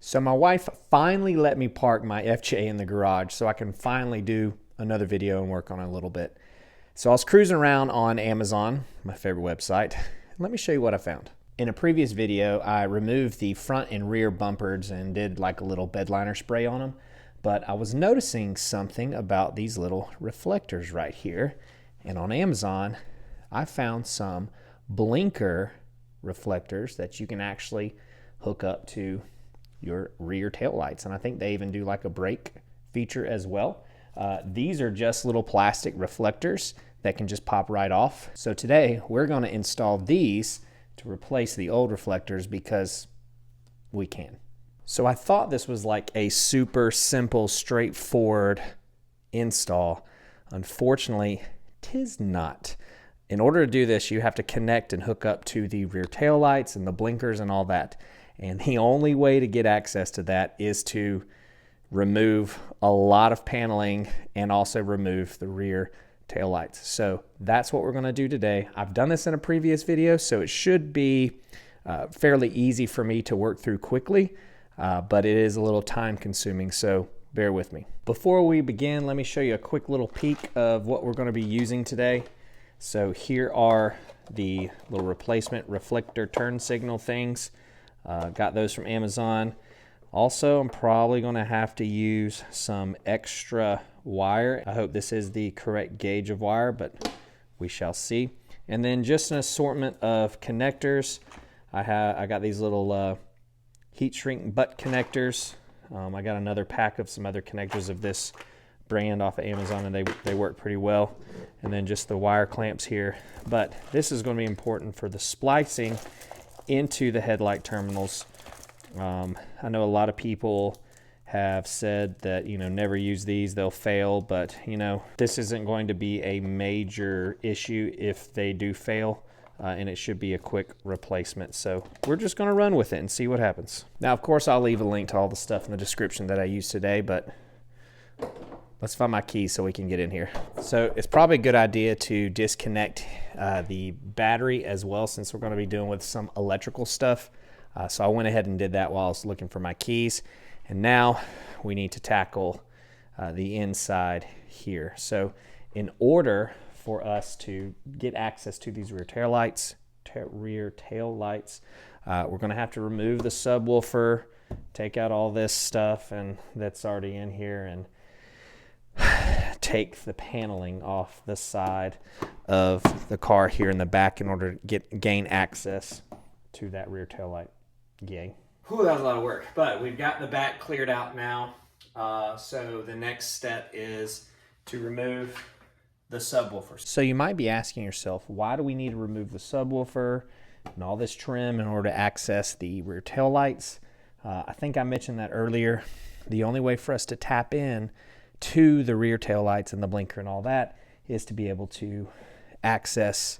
So my wife finally let me park my FJ in the garage so I can finally do another video and work on it a little bit. So I was cruising around on Amazon, my favorite website. Let me show you what I found. In a previous video, I removed the front and rear bumpers and did like a little bed liner spray on them. But I was noticing something about these little reflectors right here. And on Amazon, I found some blinker reflectors that you can actually hook up to your rear tail lights, and I think they even do like a brake feature as well. These are just little plastic reflectors that can just pop right off. So today we're going to install these to replace the old reflectors because we can. So I thought this was like a super simple, straightforward install. Unfortunately, 'tis not. In order to do this, you have to connect and hook up to the rear tail lights and the blinkers and all that. And the only way to get access to that is to remove a lot of paneling and also remove the rear tail lights. So that's what we're going to do today. I've done this in a previous video, so it should be fairly easy for me to work through quickly, but it is a little time consuming, so bear with me. Before we begin, let me show you a quick little peek of what we're going to be using today. So here are the little replacement reflector turn signal things. Got those from Amazon. Also, I'm probably going to have to use some extra wire. I hope this is the correct gauge of wire, but we shall see. And then just an assortment of connectors. I got these little heat shrink butt connectors. I got another pack of some other connectors of this brand off of Amazon, and they work pretty well. And then just the wire clamps here. But this is going to be important for the splicing into the headlight terminals. I know a lot of people have said that, never use these, they'll fail, but this isn't going to be a major issue if they do fail, and it should be a quick replacement. So we're just going to run with it and see what happens. Now, of course, I'll leave a link to all the stuff in the description that I used today, but let's find my keys so we can get in here. So it's probably a good idea to disconnect the battery as well, since we're going to be doing with some electrical stuff. So I went ahead and did that while I was looking for my keys. And now we need to tackle the inside here. So in order for us to get access to these rear tail lights, we're going to have to remove the subwoofer, take out all this stuff and that's already in here, and take the paneling off the side of the car here in the back in order to gain access to that rear tail light. Yay. Whew, that was a lot of work, but we've got the back cleared out now. So the next step is to remove the subwoofer. So you might be asking yourself, why do we need to remove the subwoofer and all this trim in order to access the rear tail lights? I think I mentioned that earlier. The only way for us to tap in to the rear tail lights and the blinker and all that is to be able to access,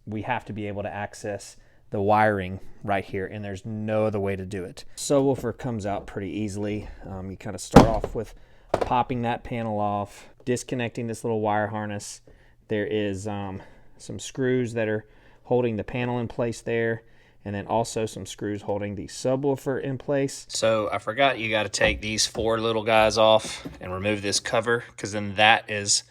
we have to be able to access the wiring right here, and there's no other way to do it. Subwoofer comes out pretty easily. You kind of start off with popping that panel off, disconnecting this little wire harness. There is some screws that are holding the panel in place there, and then also some screws holding the subwoofer in place. So I forgot, you got to take these 4 little guys off and remove this cover, because then that is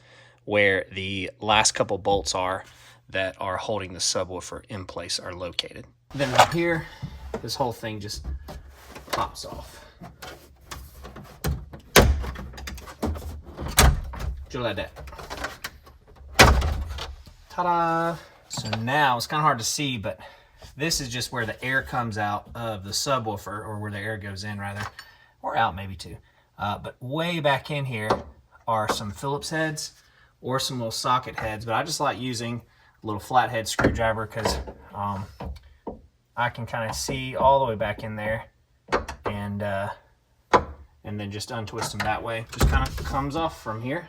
where the last couple bolts are that are holding the subwoofer in place are located. Then right here, this whole thing just pops off. Just like that. Ta-da! So now, it's kind of hard to see, but this is just where the air comes out of the subwoofer, or where the air goes in rather, or out maybe too. But way back in here are some Phillips heads or some little socket heads, but I just like using a little flathead screwdriver because I can kind of see all the way back in there, and then just untwist them that way. Just kind of comes off from here.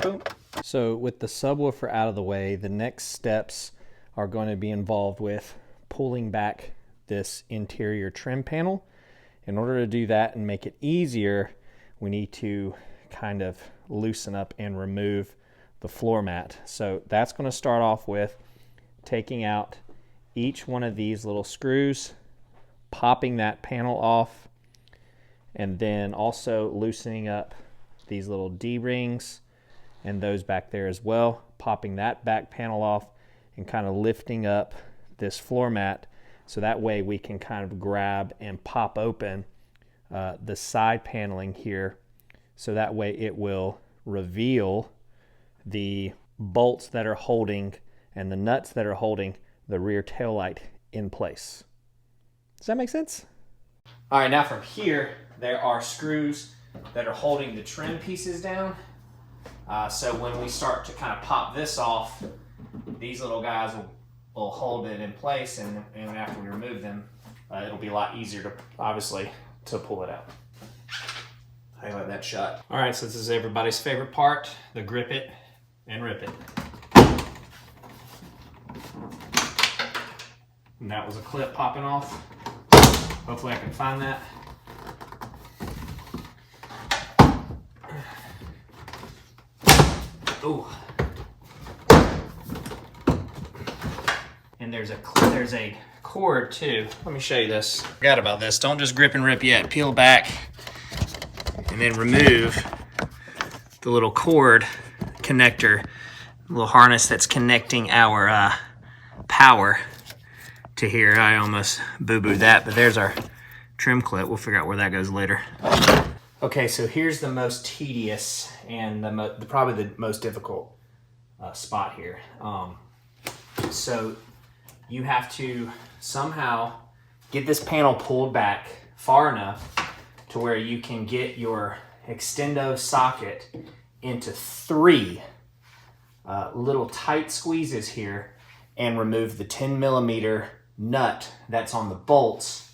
Boom. So with the subwoofer out of the way, the next steps are going to be involved with pulling back this interior trim panel. In order to do that and make it easier, we need to kind of loosen up and remove the floor mat. So that's going to start off with taking out each one of these little screws, popping that panel off, and then also loosening up these little D-rings and those back there as well, popping that back panel off and kind of lifting up this floor mat so that way we can kind of grab and pop open the side paneling here, so that way it will reveal the bolts that are holding and the nuts that are holding the rear taillight in place. Does that make sense? All right, now from here, there are screws that are holding the trim pieces down. So when we start to kind of pop this off, these little guys will hold it in place, and after we remove them, it'll be a lot easier to, obviously, to pull it out. Highlight that shot. All right, so this is everybody's favorite part, the grip it and rip it. And that was a clip popping off. Hopefully I can find that. Ooh. And there's a cord too. Let me show you this. Forgot about this. Don't just grip and rip yet. Peel back and then remove the little cord connector, little harness that's connecting our power to here. I almost boo-booed that, but there's our trim clip. We'll figure out where that goes later. Okay, so here's the most tedious and probably the most difficult spot here. So you have to somehow get this panel pulled back far enough to where you can get your extendo socket into 3 little tight squeezes here and remove the 10mm nut that's on the bolts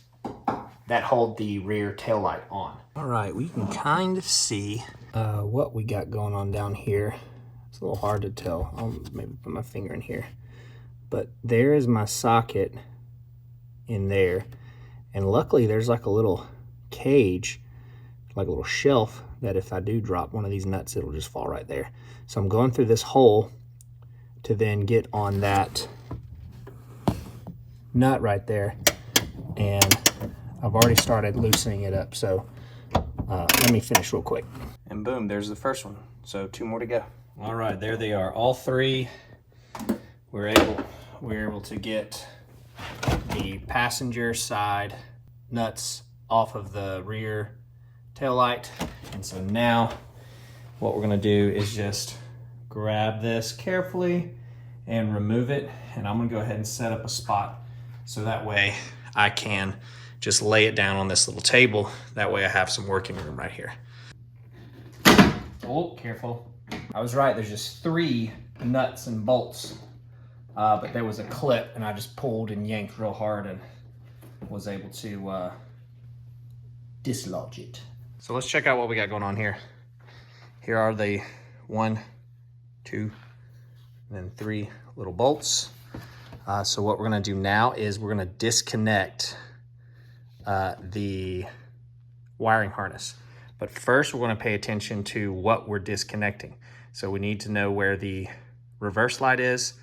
that hold the rear taillight on. All right, we can kind of see what we got going on down here. It's a little hard to tell. I'll maybe put my finger in here. But there is my socket in there. And luckily there's like a little cage, like a little shelf, that if I do drop one of these nuts, it'll just fall right there. So I'm going through this hole to then get on that nut right there. And I've already started loosening it up. So let me finish real quick. And boom, there's the first one. So 2 more to go. All right, there they are. All 3. We're able to get the passenger side nuts off of the rear taillight. And so now what we're gonna do is just grab this carefully and remove it. And I'm gonna go ahead and set up a spot so that way I can just lay it down on this little table. That way I have some working room right here. Oh, careful. I was right, there's just 3 nuts and bolts. But there was a clip and I just pulled and yanked real hard and was able to dislodge it. So let's check out what we got going on here. Here are the 1, 2, and then 3 little bolts. So what we're gonna do now is we're gonna disconnect the wiring harness. But first we're gonna pay attention to what we're disconnecting. So we need to know where the reverse light is,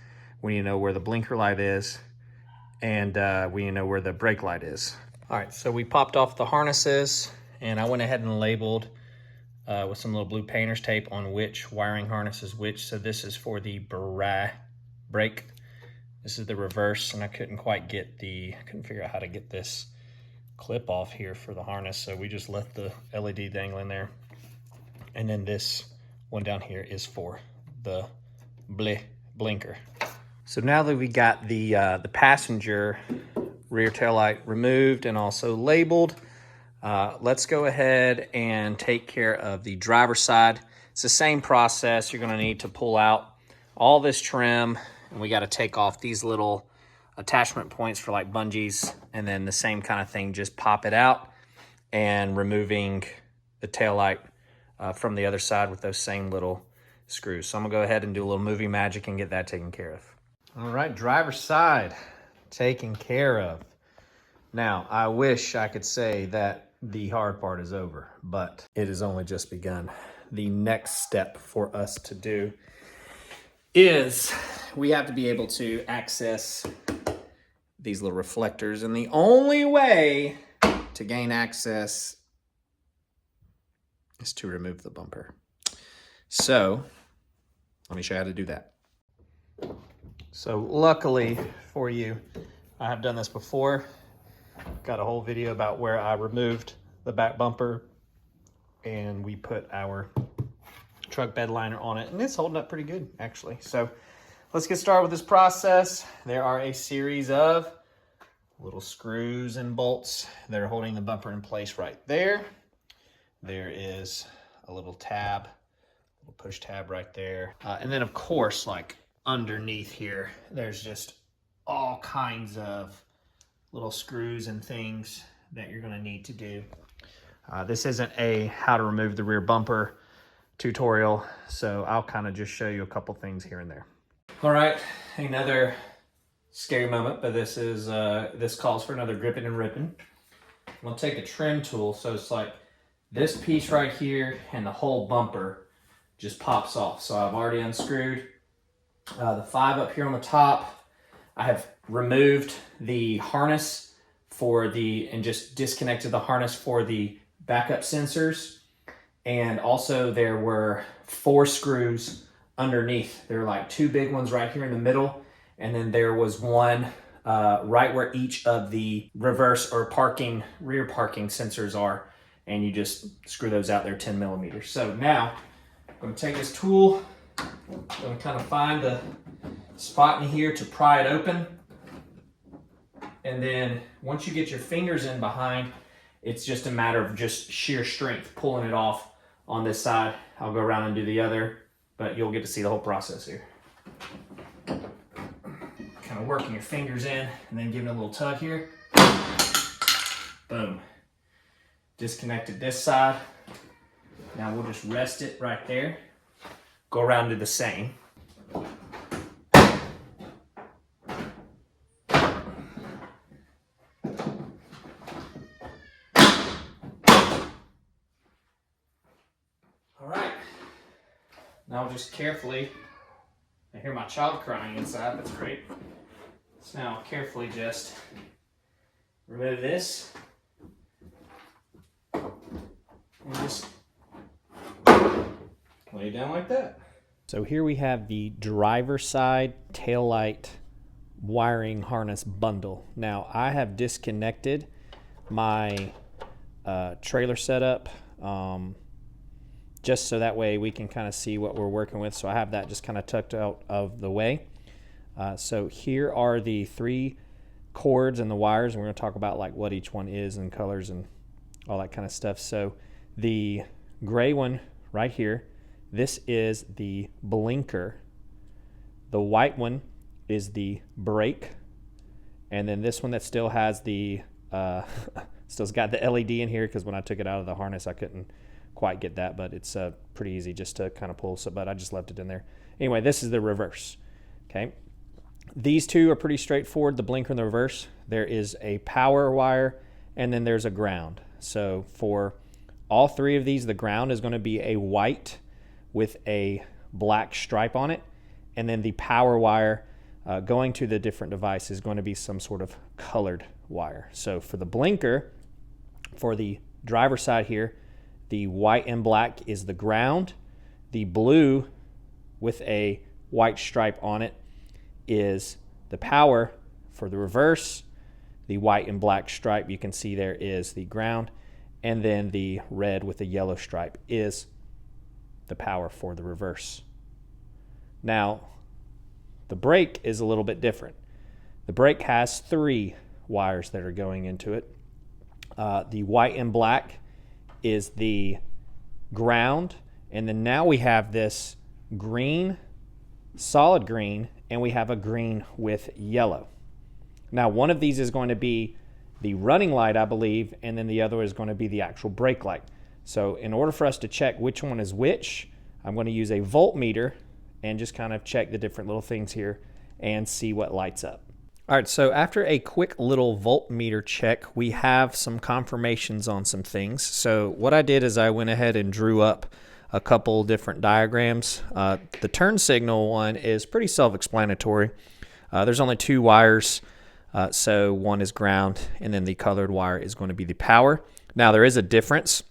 we need to know where the blinker light is, and we need to know where the brake light is. All right, so we popped off the harnesses and I went ahead and labeled with some little blue painter's tape on which wiring harness is which. So this is for the brake. This is the reverse, and I couldn't figure out how to get this clip off here for the harness. So we just left the LED dangling there. And then this one down here is for the blinker. So now that we got the passenger rear taillight removed and also labeled, let's go ahead and take care of the driver's side. It's the same process. You're gonna need to pull out all this trim, and we gotta take off these little attachment points for like bungees, and then the same kind of thing, just pop it out and removing the taillight from the other side with those same little screws. So I'm gonna go ahead and do a little movie magic and get that taken care of. All right, driver's side taken care of. Now, I wish I could say that the hard part is over, but it has only just begun. The next step for us to do is we have to be able to access these little reflectors, and the only way to gain access is to remove the bumper. So let me show you how to do that. So luckily for you, I have done this before. Got a whole video about where I removed the back bumper and we put our truck bed liner on it, and it's holding up pretty good actually. So let's get started with this process. There are a series of little screws and bolts that are holding the bumper in place right there. There is a little tab, little push tab right there. And then of course, like underneath here, there's just all kinds of little screws and things that you're gonna need to do. This isn't a how to remove the rear bumper tutorial, so I'll kind of just show you a couple things here and there. All right, another scary moment, but this is this calls for another gripping and ripping. I'm gonna take a trim tool, so it's like this piece right here and the whole bumper just pops off. So I've already unscrewed the 5 up here on the top. I have removed the harness for and just disconnected the harness for the backup sensors. And also there were 4 screws underneath. There are like 2 big ones right here in the middle. And then there was one right where each of the reverse or rear parking sensors are. And you just screw those out there 10 millimeters. So now I'm gonna take this tool, I'm gonna kind of find the spot in here to pry it open. And then once you get your fingers in behind, it's just a matter of just sheer strength, pulling it off on this side. I'll go around and do the other, but you'll get to see the whole process here. Kind of working your fingers in and then giving it a little tug here. Boom. Disconnected this side. Now we'll just rest it right there. Go around and do the same. All right. Now I'll just carefully, I hear my child crying inside, that's great. So now I'll carefully just remove this. And just lay it down like that. So here we have the driver side taillight wiring harness bundle. Now I have disconnected my trailer setup just so that way we can kind of see what we're working with. So I have that just kind of tucked out of the way. So here are the 3 cords and the wires, and we're going to talk about like what each one is and colors and all that kind of stuff. So the gray one right here, this is the blinker. The white one is the brake. And then this one that still has the, still's got the LED in here, because when I took it out of the harness, I couldn't quite get that, but it's pretty easy just to kind of pull, so, but I just left it in there. Anyway, this is the reverse, okay? These 2 are pretty straightforward, the blinker and the reverse. There is a power wire, and then there's a ground. So for all 3 of these, the ground is going to be a white with a black stripe on it, and then the power wire going to the different device is going to be some sort of colored wire. So for the blinker, for the driver side here, the white and black is the ground. The blue with a white stripe on it is the power. For the reverse, the white and black stripe you can see there is the ground. And then the red with the yellow stripe is the power for the reverse. Now, the brake is a little bit different. The brake has 3 wires that are going into it. The white and black is the ground, and then now we have this green, solid green, and we have a green with yellow. Now, one of these is going to be the running light, I believe, and then the other is going to be the actual brake light. So in order for us to check which one is which, I'm going to use a voltmeter and just kind of check the different little things here and see what lights up. All right, so after a quick little voltmeter check, we have some confirmations on some things. So what I did is I went ahead and drew up a couple different diagrams. The turn signal one is pretty self-explanatory. There's only 2 wires So one is ground, and then the colored wire is going to be the power. Now there is a difference.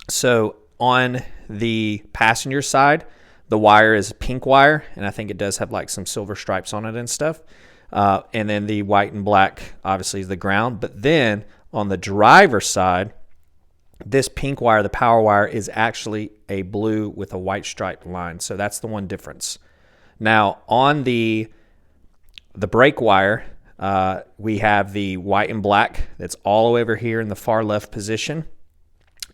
So on the passenger side, the wire is pink wire, and I think it does have like some silver stripes on it and stuff. And then the white and black obviously is the ground. But then on the driver's side, this pink wire, the power wire, is actually a blue with a white striped line. So that's the one difference. Now on the brake wire, we have the white and black that's all the way over here in the far left position.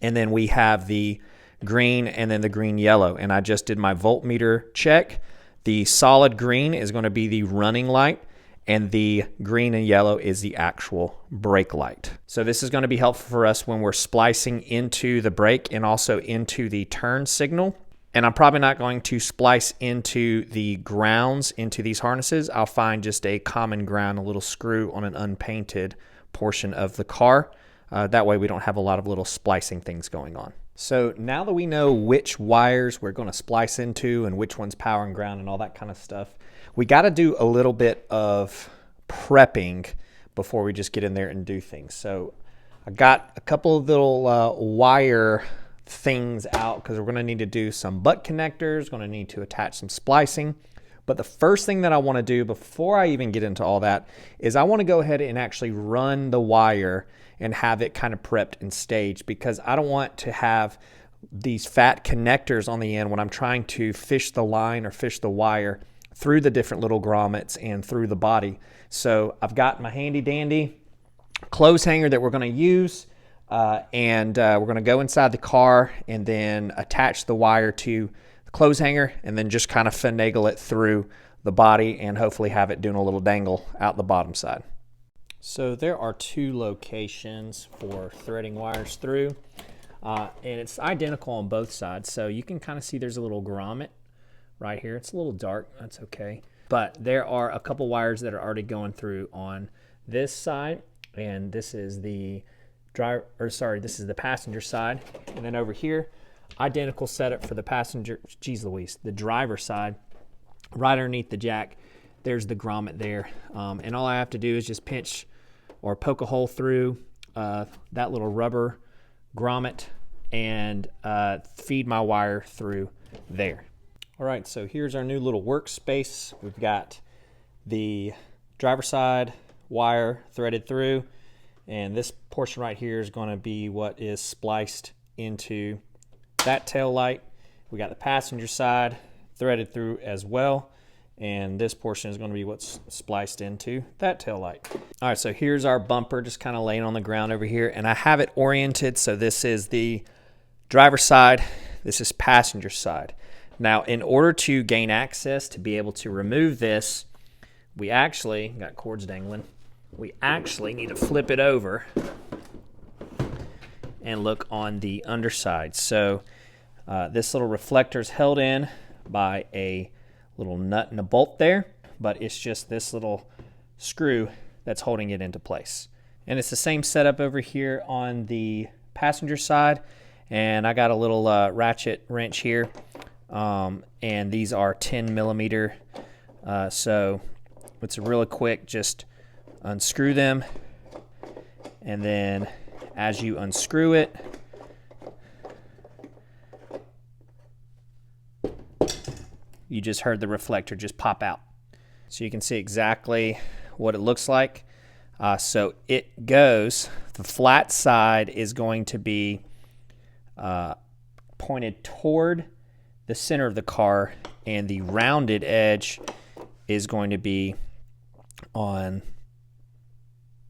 And then we have the green and then the green yellow. And I just did my voltmeter check. The solid green is going to be the running light, and the green and yellow is the actual brake light. So this is going to be helpful for us when we're splicing into the brake and also into the turn signal. And I'm probably not going to splice into the grounds into these harnesses. I'll find just a common ground, a little screw on an unpainted portion of the car. That way we don't have a lot of little splicing things going on. So now that we know which wires we're going to splice into and which one's power and ground and all that kind of stuff, we got to do a little bit of prepping before we just get in there and do things. So I got a couple of little wire things out because we're going to need to do some butt connectors, going to need to attach some splicing. But the first thing that I want to do before I even get into all that is I want to go ahead and actually run the wire and have it kind of prepped and staged, because I don't want to have these fat connectors on the end when I'm trying to fish the line or fish the wire through the different little grommets and through the body. So I've got my handy dandy clothes hanger that we're going to use, and we're going to go inside the car and then attach the wire to the clothes hanger and then just kind of finagle it through the body and hopefully have it doing a little dangle out the bottom side. So there are two locations for threading wires through, and it's identical on both sides. So you can kind of see there's a little grommet right here. It's a little dark, that's okay. But there are a couple wires that are already going through on this side, and this is the this is the passenger side. And then over here, identical setup for the passenger, geez Louise, the driver side, right underneath the jack. There's the grommet there, and all I have to do is just pinch or poke a hole through that little rubber grommet and feed my wire through there. All right, so here's our new little workspace. We've got the driver side wire threaded through, and this portion right here is going to be what is spliced into that tail light. We got the passenger side threaded through as well, and this portion is going to be what's spliced into that tail light. All right, so here's our bumper just kind of laying on the ground over here, and I have it oriented so this is the driver side, this is passenger side. Now, in order to gain access to be able to remove this, we actually, got cords dangling, we actually need to flip it over and look on the underside. So this little reflector is held in by a little nut and a bolt there, but it's just this little screw that's holding it into place. And it's the same setup over here on the passenger side, and I got a little ratchet wrench here, and these are 10 millimeter, so it's really quick. Just unscrew them, and then as you unscrew it, you just heard the reflector just pop out. So you can see exactly what it looks like. So it goes, the flat side is going to be pointed toward the center of the car, and the rounded edge is going to be on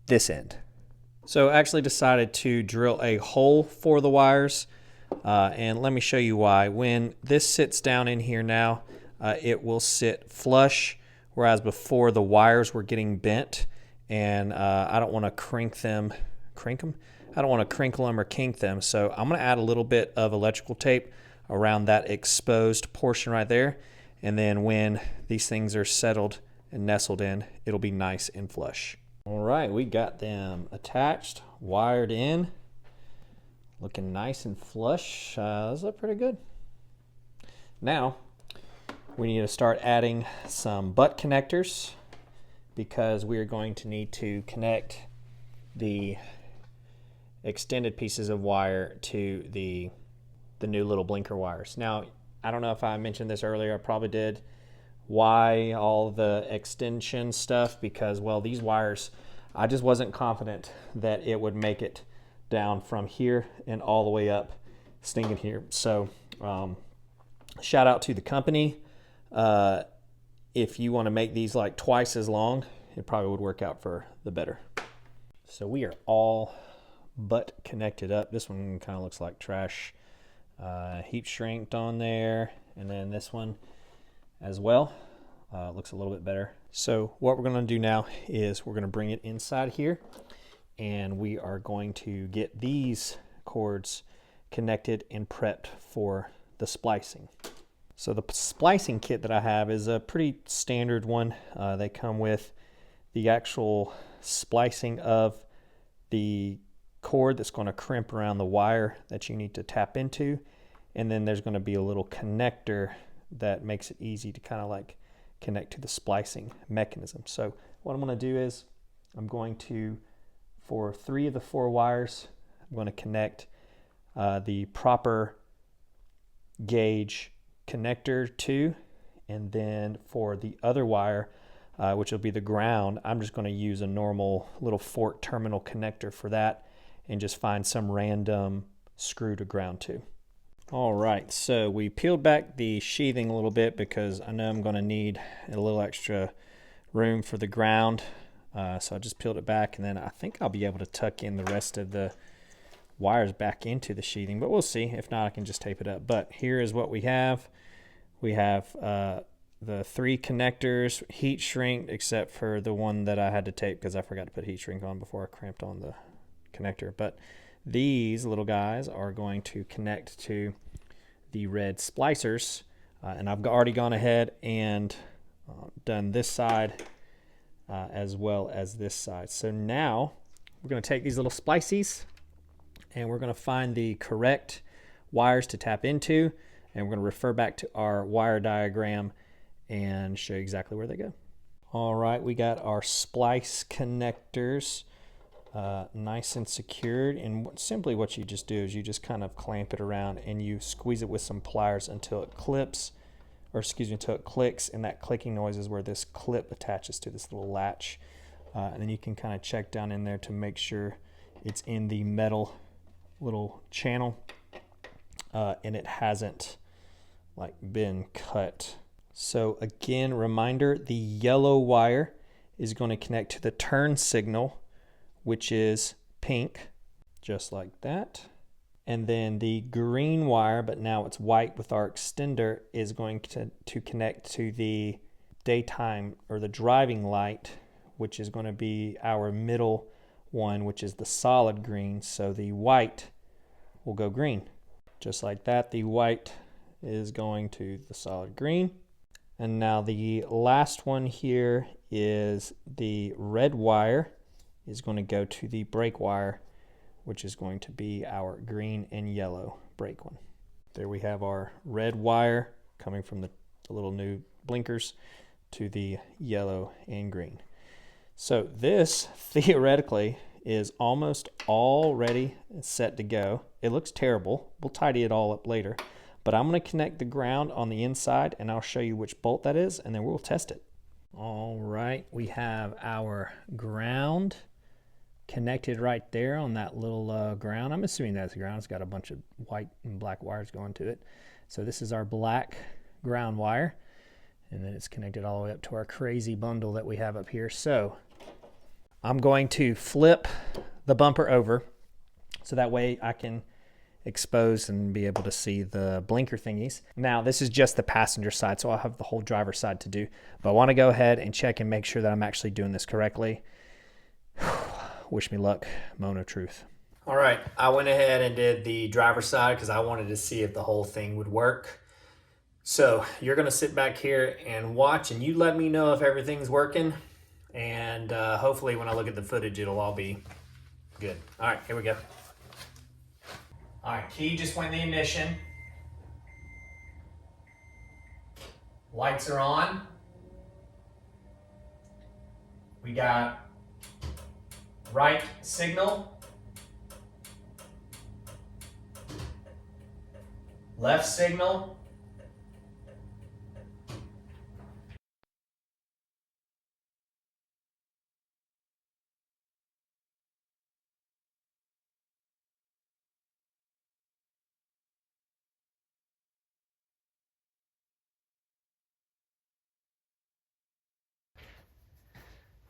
this end. So I actually decided to drill a hole for the wires, and let me show you why. When this sits down in here now, it will sit flush, whereas before the wires were getting bent, and I don't want to crinkle them or kink them. So I'm going to add a little bit of electrical tape around that exposed portion right there, and then when these things are settled and nestled in, it'll be nice and flush. All right, we got them attached, wired in, looking nice and flush. Those look pretty good. Now we need to start adding some butt connectors, because we are going to need to connect the extended pieces of wire to the new little blinker wires. Now, I don't know if I mentioned this earlier, I probably did. Why all the extension stuff? Because, well, these wires, I just wasn't confident that it would make it down from here and all the way up stinking here. So shout out to the company. If you want to make these like twice as long, it probably would work out for the better. So we are all but connected up. This one kind of looks like trash. Heat shrinked on there, and then this one as well. Looks a little bit better. So what we're going to do now is we're going to bring it inside here, and we are going to get these cords connected and prepped for the splicing. So the splicing kit that I have is a pretty standard one. They come with the actual splicing of the cord that's going to crimp around the wire that you need to tap into, and then there's going to be a little connector that makes it easy to kind of like connect to the splicing mechanism. So what I'm going to do is I'm going to, for 3 of the 4 wires, I'm going to connect the proper gauge connector to, and then for the other wire, which will be the ground, I'm just going to use a normal little fork terminal connector for that and just find some random screw to ground to. All right, so we peeled back the sheathing a little bit because I know I'm going to need a little extra room for the ground. So I just peeled it back, and then I think I'll be able to tuck in the rest of the wires back into the sheathing, but we'll see. If not, I can just tape it up. But here is what we have. We have the 3 connectors, heat shrinked, except for the one that I had to tape because I forgot to put heat shrink on before I cramped on the connector. But these little guys are going to connect to the red splicers, and I've already gone ahead and done this side as well as this side. So now we're going to take these little splices and we're going to find the correct wires to tap into, and we're going to refer back to our wire diagram and show you exactly where they go. All right, we got our splice connectors nice and secured, and simply what you just do is you just kind of clamp it around and you squeeze it with some pliers until it clips, or excuse me, until it clicks, and that clicking noise is where this clip attaches to this little latch, and then you can kind of check down in there to make sure it's in the metal little channel and it hasn't like been cut. So again, reminder, the yellow wire is going to connect to the turn signal, which is pink, just like that. And then the green wire, but now it's white with our extender, is going to connect to the daytime or the driving light, which is going to be our middle one, which is the solid green. So the white will go green. Just like that, the white is going to the solid green. And now the last one here is the red wire is going to go to the brake wire, which is going to be our green and yellow brake one. There we have our red wire coming from the little new blinkers to the yellow and green. So this theoretically is almost all ready and set to go. It looks terrible. We'll tidy it all up later. But I'm going to connect the ground on the inside, and I'll show you which bolt that is, and then we'll test it. All right, we have our ground connected right there on that little ground. I'm assuming that's ground. It's got a bunch of white and black wires going to it. So this is our black ground wire, and then it's connected all the way up to our crazy bundle that we have up here. So I'm going to flip the bumper over so that way I can expose and be able to see the blinker thingies. Now this is just the passenger side, so I'll have the whole driver's side to do, but I want to go ahead and check and make sure that I'm actually doing this correctly. Wish me luck, moment of truth. All right, I went ahead and did the driver's side because I wanted to see if the whole thing would work. So you're going to sit back here and watch, and you let me know if everything's working, and hopefully when I look at the footage it'll all be good. All right, here we go. All right, key just went in the ignition. Lights are on. We got right signal, left signal,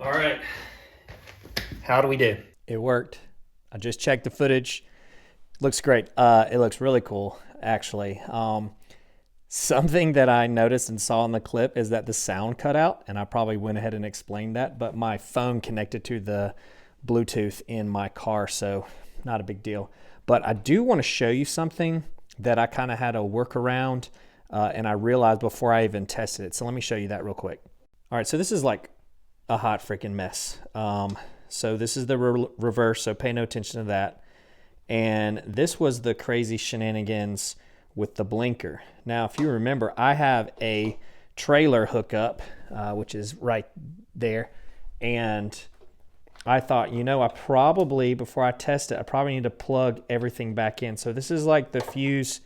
all right. How do we do? It worked. I just checked the footage. Looks great. It looks really cool, actually. Something that I noticed and saw in the clip is that the sound cut out, and I probably went ahead and explained that, but my phone connected to the Bluetooth in my car, so not a big deal. But I do want to show you something that I kind of had a workaround, and I realized before I even tested it. So let me show you that real quick. All right, so this is like a hot freaking mess. So this is the reverse, so pay no attention to that. And this was the crazy shenanigans with the blinker. Now, if you remember, I have a trailer hookup, which is right there. And I thought, you know, I probably, before I test it, I probably need to plug everything back in. So this is like the fuse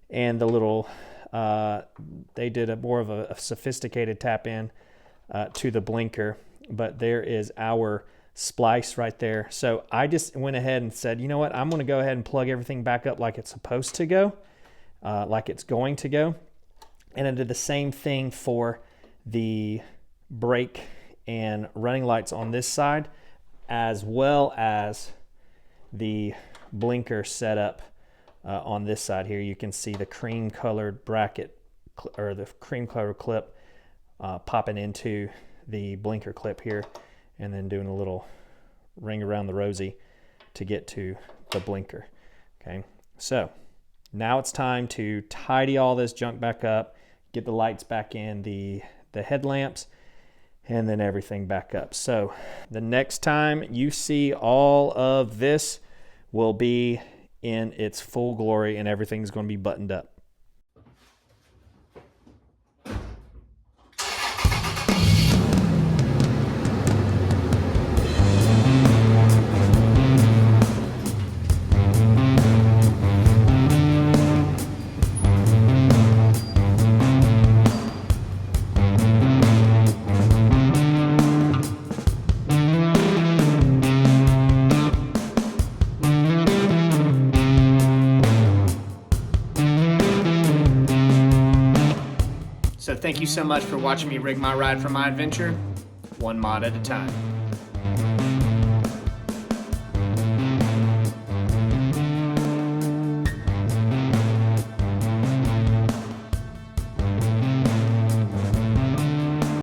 and the little, they did a more of a sophisticated tap in to the blinker. But there is our splice right there. So I just went ahead and said, you know what, I'm going to go ahead and plug everything back up like it's supposed to go, like it's going to go. And I did the same thing for the brake and running lights on this side, as well as the blinker setup on this side here. You can see the cream colored bracket or the cream colored clip popping into the blinker clip here, and then doing a little ring around the rosy to get to the blinker. Okay, so now it's time to tidy all this junk back up, get the lights back in, the headlamps, and then everything back up. So the next time you see all of this will be in its full glory and everything's going to be buttoned up. So thank you so much for watching me rig my ride for my adventure, one mod at a time.